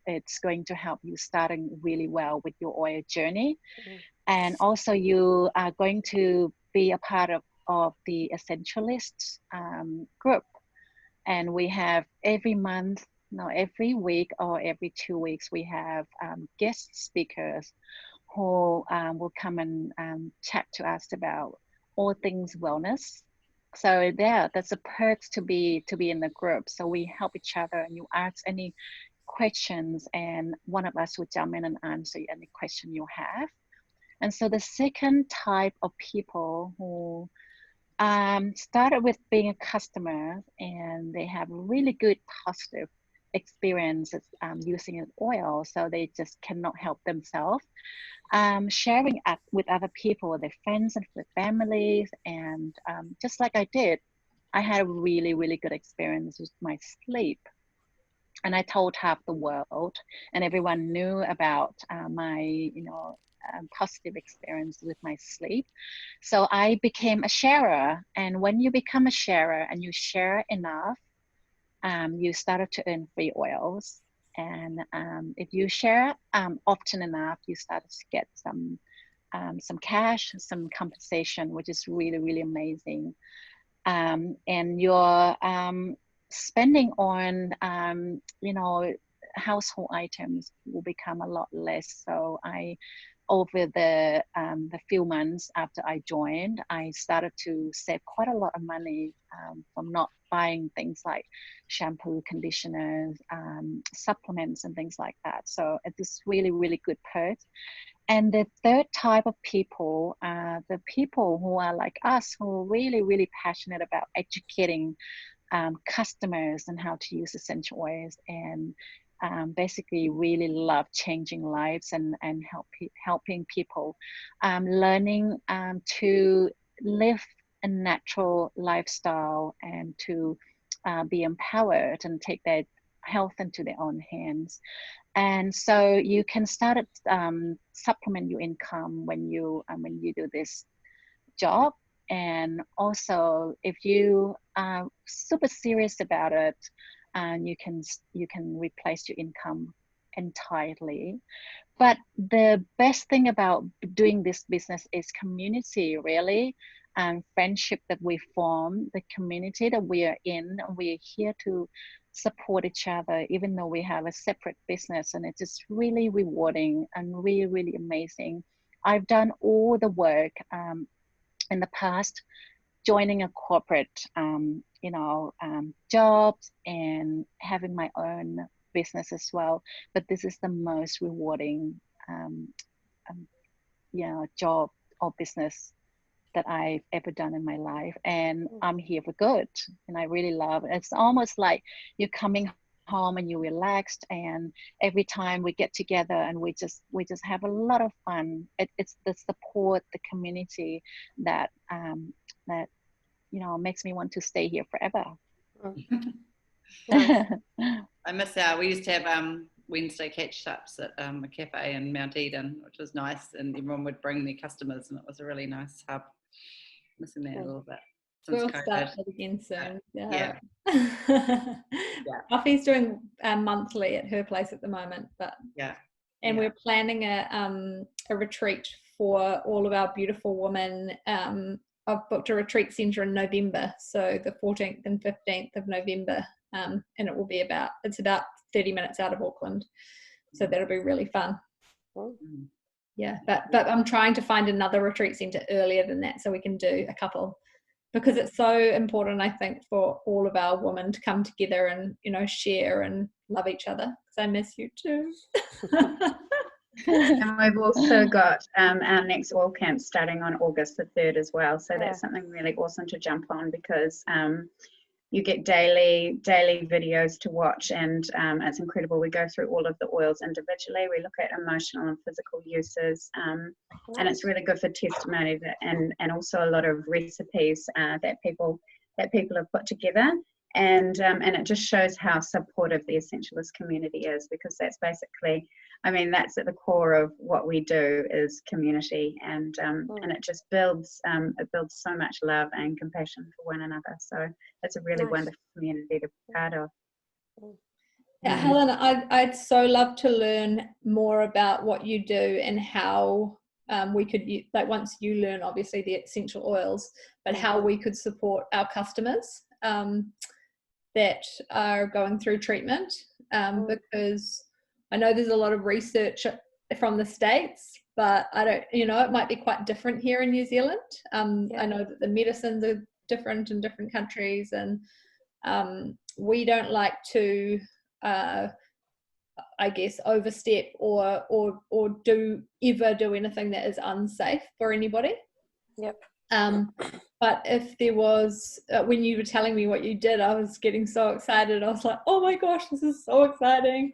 it's going to help you starting really well with your oil journey. Mm-hmm. And also you are going to be a part of the Essentialists group. And we have every week or every 2 weeks, we have guest speakers who will come and chat to us about all things wellness. So that's a perk to be in the group. So we help each other, and you ask any questions, and one of us will jump in and answer any question you have. And so the second type of people who started with being a customer, and they have really good positive experiences using an oil, so they just cannot help themselves. Sharing up with other people, their friends and with families, and just like I did, I had a really, really good experience with my sleep. And I told half the world, and everyone knew about my, positive experience with my sleep. So I became a sharer. And when you become a sharer and you share enough, you started to earn free oils. And if you share often enough, you started to get some cash, some compensation, which is really, really amazing. And your spending on, household items will become a lot less. So over the few months after I joined, I started to save quite a lot of money from not buying things like shampoo, conditioners, supplements, and things like that. So it's really, really good perks. And the third type of people are the people who are like us, who are really, really passionate about educating customers and how to use essential oils, and basically really love changing lives and helping people learning to live a natural lifestyle and to be empowered and take their health into their own hands. And so you can start to supplement your income when you do this job. And also, if you are super serious about it, you can replace your income entirely. But the best thing about doing this business is community, really, and friendship that we form, the community that we are in. We're here to support each other, even though we have a separate business, and it's just really rewarding and really, really amazing. I've done all the work in the past, joining a corporate, jobs and having my own business as well. But this is the most rewarding, job or business that I've ever done in my life, and I'm here for good, and I really love it. It's almost like you're coming home and you're relaxed, and every time we get together and we just have a lot of fun. It's the support, the community that makes me want to stay here forever. I miss we used to have Wednesday catch-ups at a cafe in Mount Eden, which was nice, and everyone would bring their customers, and it was a really nice hub. Missing that a little bit since We'll COVID. start that again soon. Yeah. Buffy's doing monthly at her place at the moment, and we're planning a retreat for all of our beautiful women. I've booked a retreat centre in November, so the 14th and 15th of November, and it's about 30 minutes out of Auckland, so that'll be really fun. Yeah, but I'm trying to find another retreat centre earlier than that so we can do a couple, because it's so important, I think, for all of our women to come together and, you know, share and love each other, because I miss you too. And we've also got our next oil camp starting on August the 3rd as well, so that's something really awesome to jump on, because you get daily videos to watch, and it's incredible. We go through all of the oils individually. We look at emotional and physical uses, and it's really good for testimony, and also a lot of recipes that people have put together, and it just shows how supportive the Essentialist community is, because that's basically, I mean, that's at the core of what we do, is community, and it just builds so much love and compassion for one another. So it's a really wonderful community to be part of. Yeah, Helen, I'd so love to learn more about what you do and how we could, like, once you learn obviously the essential oils, but how we could support our customers that are going through treatment, because I know there's a lot of research from the States, but I don't, you know, it might be quite different here in New Zealand. I know that the medicines are different in different countries, and we don't like to, I guess, overstep or do anything that is unsafe for anybody. Yep. But if there was, when you were telling me what you did, I was getting so excited. I was like, oh my gosh, this is so exciting.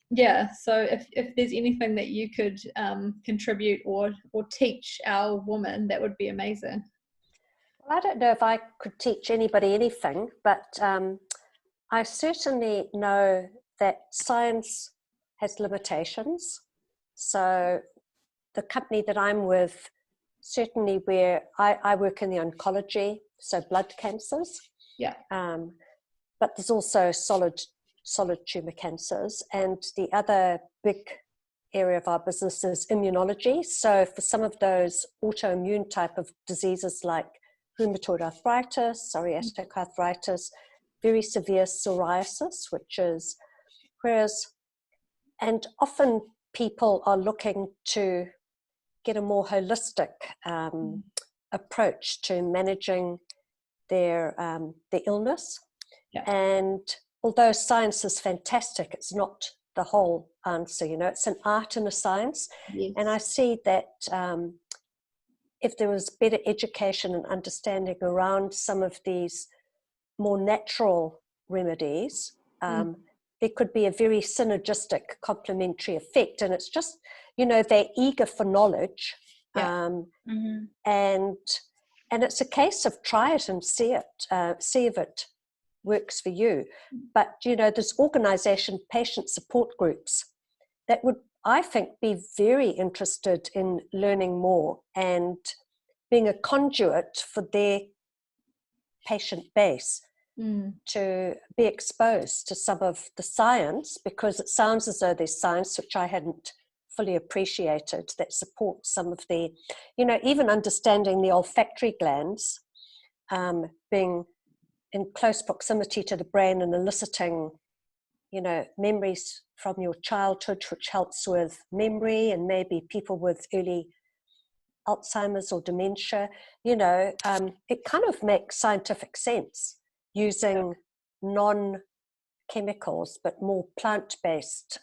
Yeah, so if there's anything that you could contribute or teach our women, that would be amazing. Well, I don't know if I could teach anybody anything, but I certainly know that science has limitations. So the company that I'm with, certainly where I work in the oncology, so blood cancers. Yeah. But there's also solid tumor cancers, and the other big area of our business is immunology. So for some of those autoimmune type of diseases like rheumatoid arthritis, psoriatic arthritis, very severe psoriasis, and often people are looking to get a more holistic approach to managing their illness. Yeah. And although science is fantastic, it's not the whole answer. You know, it's an art and a science. Yes. And I see that if there was better education and understanding around some of these more natural remedies, there could be a very synergistic complementary effect. And it's just, you know, they're eager for knowledge. Yeah. And it's a case of try it and see if it works for you. But, you know, there's organization patient support groups that would, I think, be very interested in learning more and being a conduit for their patient base to be exposed to some of the science, because it sounds as though there's science which I hadn't fully appreciated that supports some of the, you know, even understanding the olfactory glands being in close proximity to the brain and eliciting, you know, memories from your childhood, which helps with memory, and maybe people with early Alzheimer's or dementia, you know, it kind of makes scientific sense using non-chemicals but more plant-based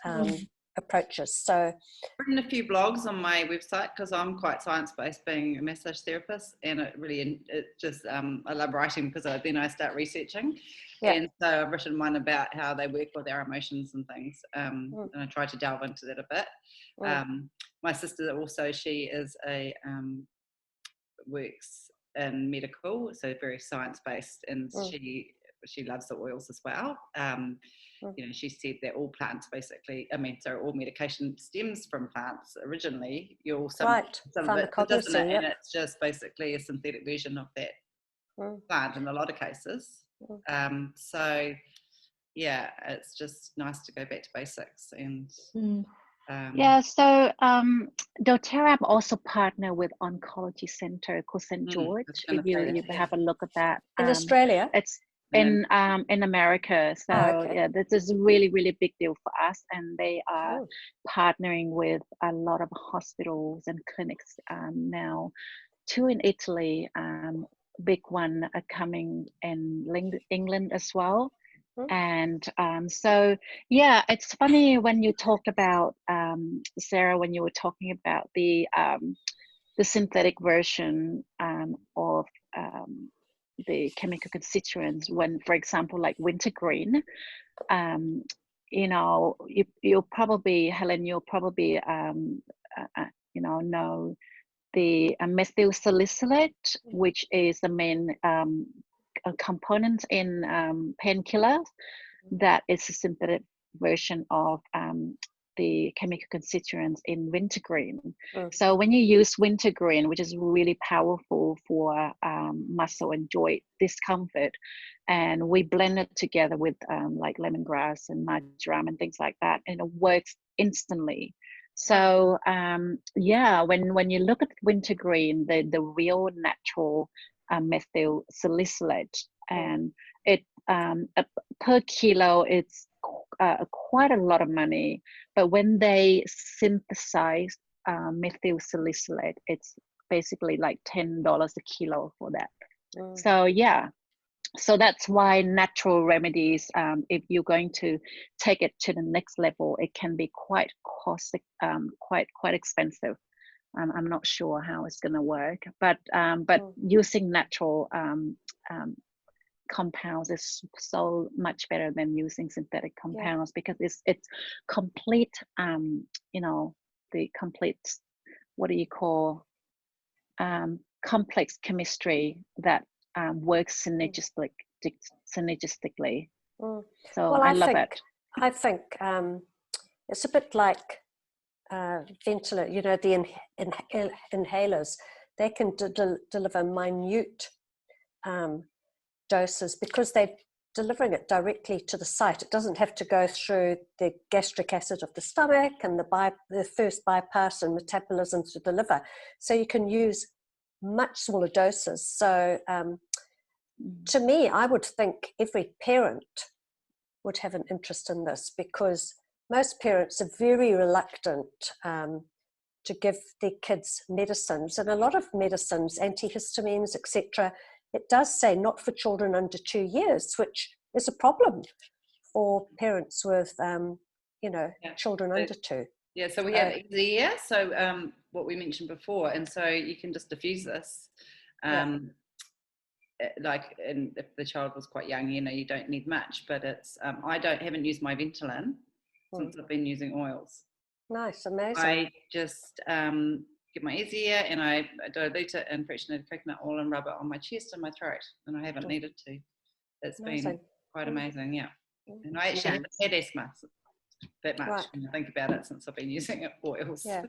approaches. So I've written a few blogs on my website because I'm quite science-based, being a massage therapist, and I love writing because then I start researching. Yeah. And so I've written one about how they work with our emotions and things, and I try to delve into that a bit. My sister also, she is works in medical, so very science-based, and she she loves the oils as well. You know, she said that all plants basically, all medication stems from plants originally. Some of it doesn't it? And it's just basically a synthetic version of that plant in a lot of cases. So yeah, it's just nice to go back to basics. And so doTERRA also partner with Oncology Center called St. George. If you have a look at that in Australia, it's in America. So yeah, this is a really, really big deal for us, and they are partnering with a lot of hospitals and clinics now. 2 in Italy, big one are coming in England as well. And so yeah, it's funny when you talked about Sarah, when you were talking about the synthetic version of the chemical constituents, when, for example, like wintergreen, you know, you'll probably, Helen, you'll probably you know the methyl salicylate, which is the main component in painkillers. That is a synthetic version of the chemical constituents in wintergreen. So when you use wintergreen, which is really powerful for muscle and joint discomfort, and we blend it together with like lemongrass and marjoram and things like that, and it works instantly. So yeah, when you look at wintergreen, the real natural methyl salicylate, and it per kilo it's quite a lot of money, but when they synthesize methyl salicylate, it's basically like $10 a kilo for that. So yeah, so that's why natural remedies, if you're going to take it to the next level, it can be quite costly, quite expensive. I'm not sure how it's going to work, but using natural compounds is so much better than using synthetic compounds, because it's complete, you know, the complete, what do you call, complex chemistry that works synergistically. So well, I love it. I think it's a bit like ventilator, you know, the inhalers. They can deliver minute doses because they're delivering it directly to the site. It doesn't have to go through the gastric acid of the stomach and the first bypass and metabolism to deliver. So you can use much smaller doses. So to me, I would think every parent would have an interest in this, because most parents are very reluctant to give their kids medicines, and a lot of medicines, antihistamines, etc., it does say not for children under 2 years, which is a problem for parents with, you know, children under 2. Yeah, so we have Xia, so what we mentioned before, and so you can just diffuse this. Like, and if the child was quite young, you know, you don't need much, but it's I haven't used my Ventolin since I've been using oils. Nice, amazing. I just get my Xia and I dilute it in fractionated coconut oil and rub it on my chest and my throat, and I haven't needed to. It's been quite amazing, yeah. And I actually haven't had asthma that much when I think about it, since I've been using oils. Yeah.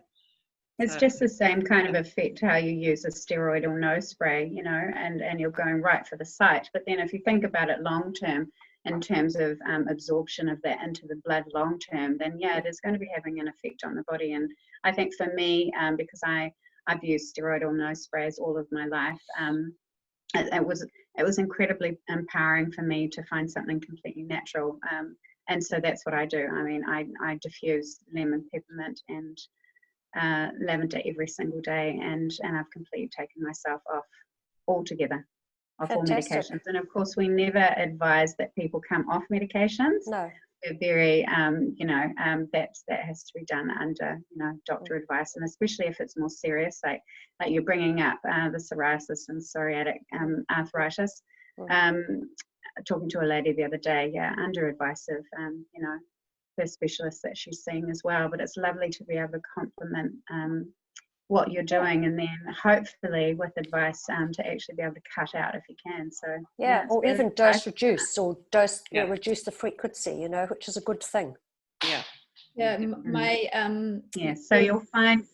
It's just the same kind of effect how you use a steroidal nose spray, you know, and you're going right for the site. But then if you think about it long term, in terms of absorption of that into the blood long term, then yeah, it is going to be having an effect on the body. And I think for me, because I've used steroidal nose sprays all of my life, it was incredibly empowering for me to find something completely natural. And so that's what I do. I mean, I diffuse lemon, peppermint, and lavender every single day, and I've completely taken myself off altogether, off all medications. And of course, we never advise that people come off medications. No. We're very, you know, that has to be done under, you know, doctor advice, and especially if it's more serious, like you're bringing up the psoriasis and psoriatic arthritis. Talking to a lady the other day, under advice of, you know, the specialist that she's seeing as well. But it's lovely to be able to complement what you're doing, and then hopefully with advice to actually be able to cut out if you can. So yeah, or really even dose reduce, or reduce the frequency, you know, which is a good thing. Yeah. Yeah, my so you'll find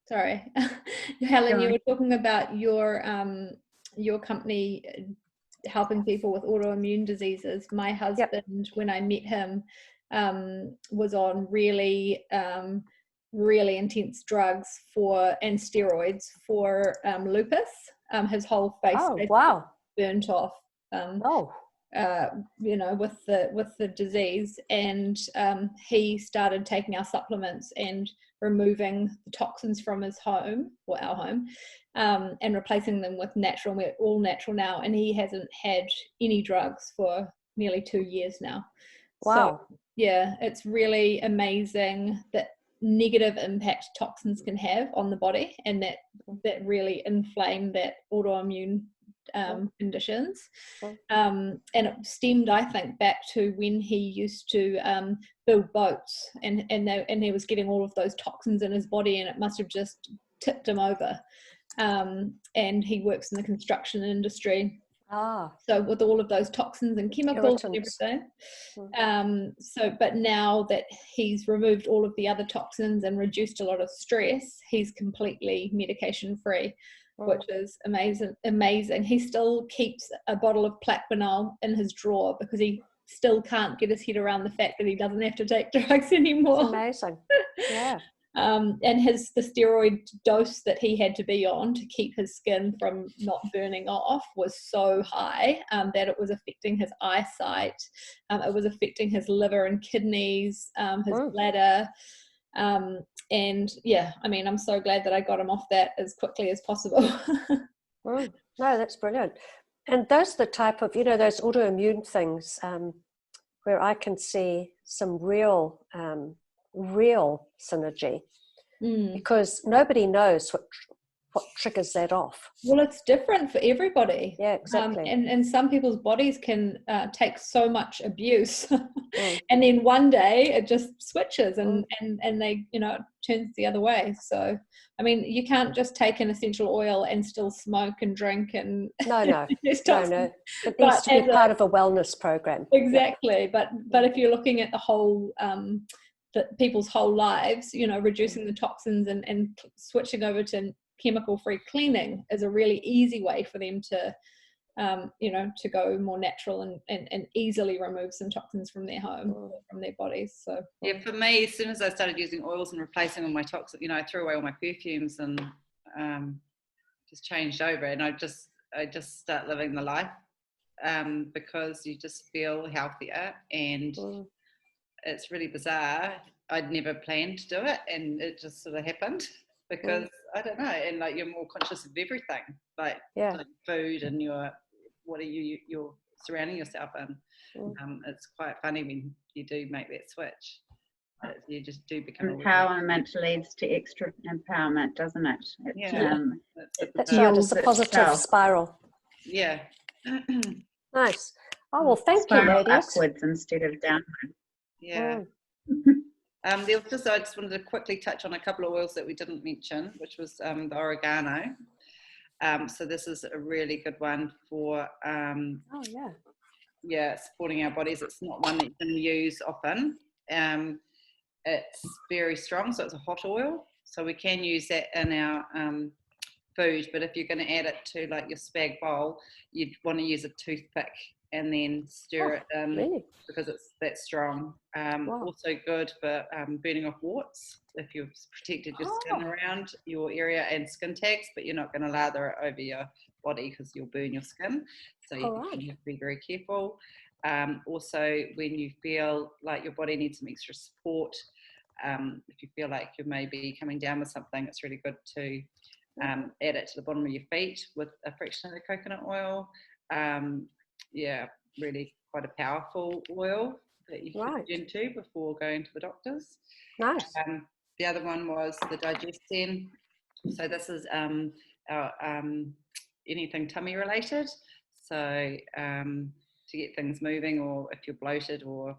sorry, Helen, you were talking about your company helping people with autoimmune diseases. My husband, when I met him, was on really intense drugs and steroids for lupus. His whole face burnt off. You know, with the disease, and he started taking our supplements and removing the toxins from his home, or our home, and replacing them with natural. We're all natural now, and he hasn't had any drugs for nearly 2 years now. Wow. So yeah, it's really amazing that negative impact toxins can have on the body, and that really inflame that autoimmune conditions. And it stemmed, I think, back to when he used to build boats, and he was getting all of those toxins in his body, and it must have just tipped him over. And he works in the construction industry. So with all of those toxins and chemicals and everything. But now that he's removed all of the other toxins and reduced a lot of stress, he's completely medication free, which is amazing. He still keeps a bottle of Plaquenil in his drawer because he still can't get his head around the fact that he doesn't have to take drugs anymore. That's amazing. Yeah. And the steroid dose that he had to be on to keep his skin from not burning off was so high that it was affecting his eyesight. It was affecting his liver and kidneys, his bladder. And yeah, I mean, I'm so glad that I got him off that as quickly as possible. No, that's brilliant. And those are the type of, you know, those autoimmune things where I can see some real synergy, because nobody knows what triggers that off. Well, it's different for everybody. Yeah, exactly. And some people's bodies can take so much abuse, and then one day it just switches, and they, you know, it turns the other way. So, I mean, you can't just take an essential oil and still smoke and drink and no. It needs to be part of a wellness program. Exactly, but if you're looking at the whole people's whole lives, you know, reducing the toxins and switching over to chemical-free cleaning is a really easy way for them to, you know, to go more natural and easily remove some toxins from their home, from their bodies. So yeah, for me, as soon as I started using oils and replacing all my toxins, you know, I threw away all my perfumes and just changed over, and I just start living the life, because you just feel healthier, and it's really bizarre. I'd never planned to do it, and it just sort of happened because I don't know, and like you're more conscious of everything, like food and what are you're surrounding yourself in. It's quite funny when you do make that switch. You just do become empowerment leads to extra empowerment, doesn't it? That's right. It's a positive spiral. Yeah. Nice. Oh well, thank you, ladies. Upwards instead of downward. Yeah. I just wanted to quickly touch on a couple of oils that we didn't mention, which was the oregano. So this is a really good one for supporting our bodies. It's not one that you can use often. It's very strong, so it's a hot oil. So we can use that in our food, but if you're going to add it to like your spag bowl, you'd want to use a toothpick and then stir it in because it's that strong. Also good for burning off warts if you've protected your skin around your area and skin tags, but you're not going to lather it over your body because you'll burn your skin. So you have to be very careful. Also, when you feel like your body needs some extra support, if you feel like you may be coming down with something, it's really good to add it to the bottom of your feet with a fraction of the coconut oil. Really quite a powerful oil that you should turn to before going to the doctors. Nice. The other one was the digestin. So this is our anything tummy related. So to get things moving, or if you're bloated or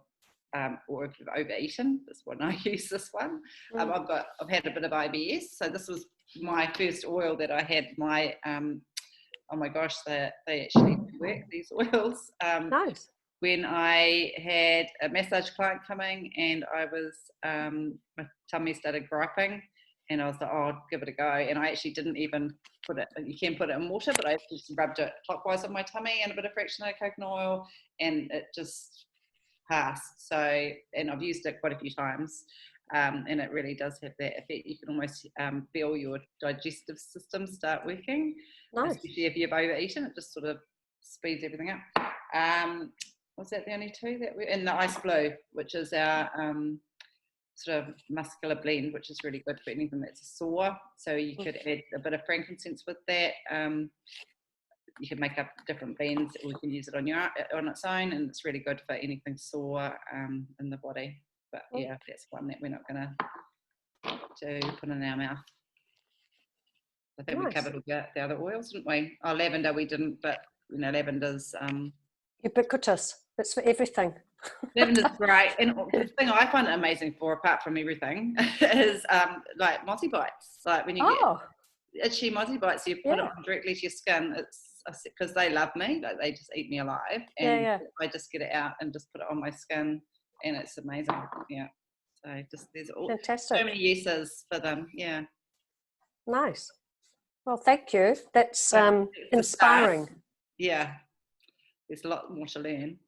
or if you've overeaten, this one I use this one. I've had a bit of IBS, so this was my first oil that I had. My oh my gosh, they actually work, these oils. Nice. When I had a massage client coming and I was my tummy started griping, and I was like, oh, I'll give it a go. And I actually didn't even put it, you can put it in water, but I just rubbed it clockwise on my tummy and a bit of fractionated coconut oil, and it just passed. So, and I've used it quite a few times, and it really does have that effect. You can almost feel your digestive system start working, especially if you've overeaten. It just sort of speeds everything up. Was that the only two that we? And the Ice Blue, which is our sort of muscular blend, which is really good for anything that's sore. So you could add a bit of frankincense with that. You can make up different blends, or you can use it on its own, and it's really good for anything sore in the body. But yeah, that's one that we're not going to put in our mouth. I think we covered all the other oils, didn't we? Oh, lavender we didn't, but you know, lavender's ubiquitous. It's for everything. Lavender's great, and the thing I find it amazing for, apart from everything, is like mozzie bites. Like when you get itchy mozzie bites, you put it on directly to your skin. It's because they love me, like they just eat me alive, and I just get it out and just put it on my skin, and it's amazing. Yeah, so just there's fantastic. So many uses for them. Yeah, nice. Well, thank you. That's inspiring. Yeah, there's a lot more to learn.